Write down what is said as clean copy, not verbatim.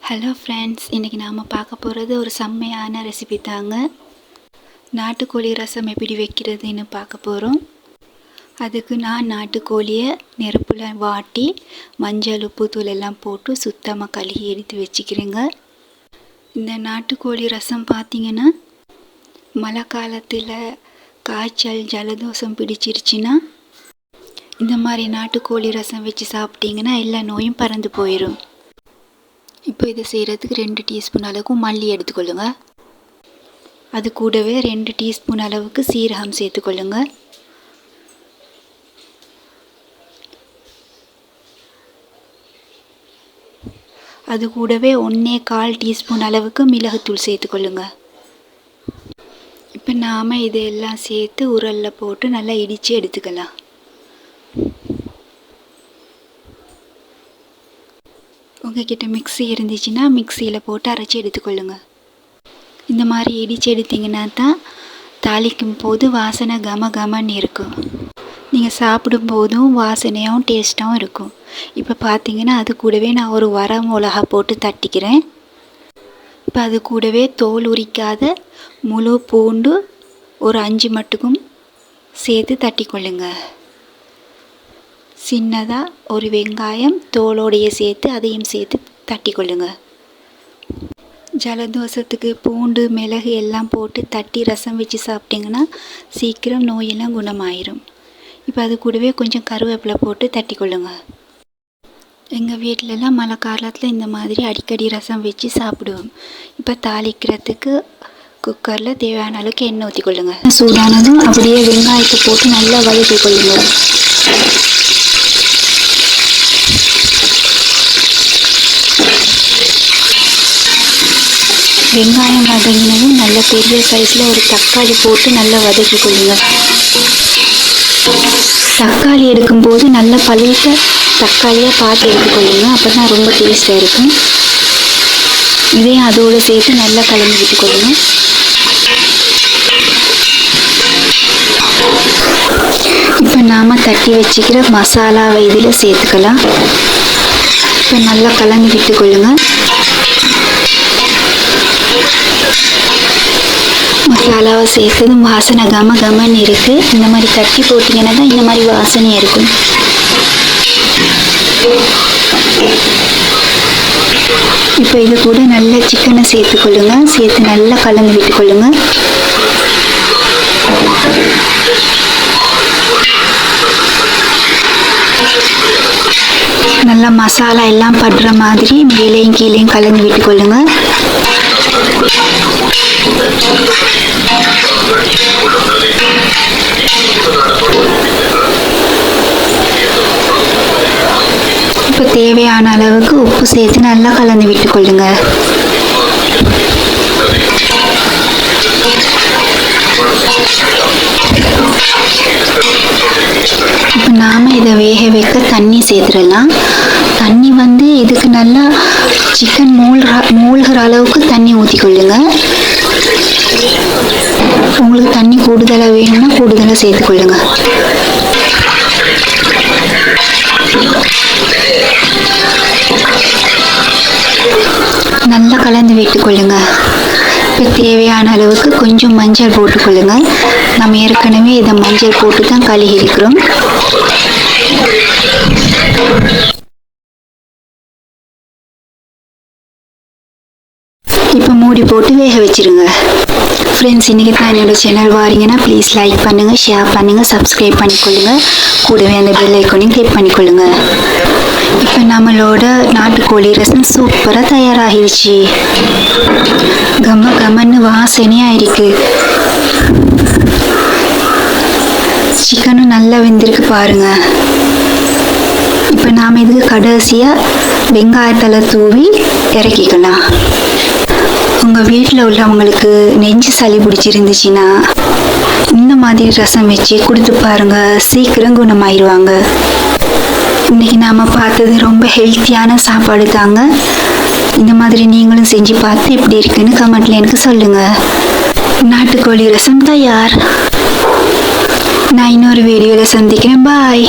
Hello friends, இன்றைக்கி நாம் பார்க்க போகிறது ஒரு செம்மையான ரெசிபி தாங்க. நாட்டுக்கோழி ரசம் எப்படி வைக்கிறதுன்னு பார்க்க போகிறோம். அதுக்கு நான் நாட்டுக்கோழியை நெருப்பில் வாட்டி மஞ்சள் உப்பு தூள் எல்லாம் போட்டு சுத்தமாக கழுகி எடுத்து வச்சுக்கிறேங்க. இந்த நாட்டுக்கோழி ரசம் பார்த்திங்கன்னா மழை காலத்தில் காய்ச்சல் ஜலதோஷம் பிடிச்சிருச்சுன்னா இந்த மாதிரி நாட்டுக்கோழி ரசம் வச்சு சாப்பிட்டிங்கன்னா எல்லா நோயும் பறந்து போயிடும். இப்போ இதை செய்கிறதுக்கு 2 டீஸ்பூன் அளவுக்கு மல்லி எடுத்துக்கொள்ளுங்க. அது கூடவே 2 டீஸ்பூன் அளவுக்கு சீரகம் சேர்த்துக்கொள்ளுங்க. அது கூடவே 1/4 டீஸ்பூன் அளவுக்கு மிளகுத்தூள் சேர்த்துக்கொள்ளுங்க. இப்போ நாம் இதெல்லாம் சேர்த்து உரலில் போட்டு நல்லா இடித்து எடுத்துக்கலாம். உங்கள்கிட்ட மிக்ஸி இருந்துச்சுன்னா மிக்சியில் போட்டு அரைச்சி எடுத்துக்கொள்ளுங்க. இந்த மாதிரி இடித்து எடுத்திங்கன்னா தான் தாளிக்கும் போது வாசனை கமன்னு இருக்கும். நீங்கள் சாப்பிடும்போதும் வாசனையாகவும் டேஸ்ட்டாகவும் இருக்கும். இப்போ பார்த்தீங்கன்னா அது கூடவே நான் ஒரு வர மிளகா போட்டு தட்டிக்கிறேன். இப்போ அது கூடவே தோல் உரிக்காத முழு பூண்டு ஒரு 5 மட்டுக்கும் சேர்த்து தட்டிக்கொள்ளுங்க. சின்னதாக ஒரு வெங்காயம் தோலோடையே சேர்த்து அதையும் சேர்த்து தட்டிக்கொள்ளுங்க. ஜலதோஷத்துக்கு பூண்டு மிளகு எல்லாம் போட்டு தட்டி ரசம் வச்சு சாப்பிட்டிங்கன்னா சீக்கிரம் நோயெல்லாம் குணமாயிரும். இப்போ அது கூடவே கொஞ்சம் கருவேப்பிலை போட்டு தட்டிக்கொள்ளுங்க. எங்கள் வீட்டிலலாம் மழை காலத்தில் இந்த மாதிரி அடிக்கடி ரசம் வச்சு சாப்பிடுவோம். இப்போ தாளிக்கிறதுக்கு குக்கரில் தேவையான அளவுக்கு எண்ணெய் ஊற்றிக்கொள்ளுங்க. சூடானதும் அப்படியே வெங்காயத்தை போட்டு நல்லா வதக்கி கொள்ளுங்க. வெங்காயம் வதங்கினதும் நல்ல பெரிய சைஸில் ஒரு தக்காளி போட்டு நல்லா வதக்கி கொள்ளுங்க. தக்காளி எடுக்கும்போது நல்ல பழுத்த தக்காளியாக பார்த்து எடுத்துக்கொள்ளுங்க. அப்போ தான் ரொம்ப டேஸ்ட்டாக இருக்கும். இதையும் அதோடு சேர்த்து நல்லா கலந்து விட்டுக்கொள்ளுங்க. இப்போ நாம் தட்டி வச்சுக்கிற மசாலாவை இதில் சேர்த்துக்கலாம். இப்போ நல்லா கலந்து விட்டுக்கொள்ளுங்க. மசாலாவை சேர்த்ததும் வாசனை கமன்னு இருக்குது. இந்த மாதிரி தட்டி போட்டிங்கன்னா தான் இந்த மாதிரி வாசனையாக இருக்கும். இப்போ இது கூட நல்ல சிக்கனை சேர்த்துக்கொள்ளுங்க. சேர்த்து நல்லா கலந்து விட்டுக்கொள்ளுங்க. நல்லா மசாலா எல்லாம் படுற மாதிரி மேலேயும் கீழேயும் கலந்து விட்டுக்கொள்ளுங்க. இப்போ தேவையான அளவுக்கு உப்பு சேர்த்து நல்லா கலந்து விட்டுக்கொள்ளுங்க. இப்போ நாம் இதை வேக வைக்க தண்ணி சேர்த்துடலாம். தண்ணி இதுக்கு நல்லா சிக்கன் மூழ்கிற அளவுக்கு தண்ணி ஊற்றிக்கொள்ளுங்க. உங்களுக்கு தண்ணி கூடுதலாக வேணும்னா கூடுதலாக சேர்த்துக்கொள்ளுங்க. நல்லா கலந்து விட்டுக்கொள்ளுங்க. இப்போ தேவையான அளவுக்கு கொஞ்சம் மஞ்சள் போட்டுக்கொள்ளுங்க. நம்ம ஏற்கனவே இதை மஞ்சள் போட்டு தான் கழுகி இருக்கிறோம். இப்போ மூடி போட்டு வேக வச்சிருங்க. ஃப்ரெண்ட்ஸ், இன்றைக்கி தான் என்னோடய சேனல் வாரீங்கன்னா ப்ளீஸ் லைக் பண்ணுங்கள், ஷேர் பண்ணுங்கள், சப்ஸ்கிரைப் பண்ணிக்கொள்ளுங்க. கூடவே அந்த பெல் ஐக்கானையும் கிளிக் பண்ணிக்கொள்ளுங்க. இப்போ நம்மளோட நாட்டுக்கோழி ரசம் சூப்பராக தயாராகிடுச்சு. கமன்னு வாசனையாக இருக்குது. சிக்கனும் நல்லா வெந்திருக்கு பாருங்கள். இப்போ நாம் இதுக்கு கடைசியாக வெங்காயத்தலை தூவி இறக்கிக்கலாம். உங்கள் வீட்டில் உள்ளவங்களுக்கு நெஞ்சு சளி பிடிச்சிருந்துச்சுன்னா இந்த மாதிரி ரசம் வச்சு கொடுத்து பாருங்கள், சீக்கிரம் குணமாயிருவாங்க. இன்றைக்கி நாம் பார்த்தது ரொம்ப ஹெல்த்தியான சாப்பாடு தாங்க. இந்த மாதிரி நீங்களும் செஞ்சு பார்த்து எப்படி இருக்குன்னு கமெண்ட்டில் எனக்கு சொல்லுங்கள். நாட்டுக்கோழி ரசம் தயார். நான் இன்னொரு வீடியோவில் சந்திக்கிறேன். பாய்.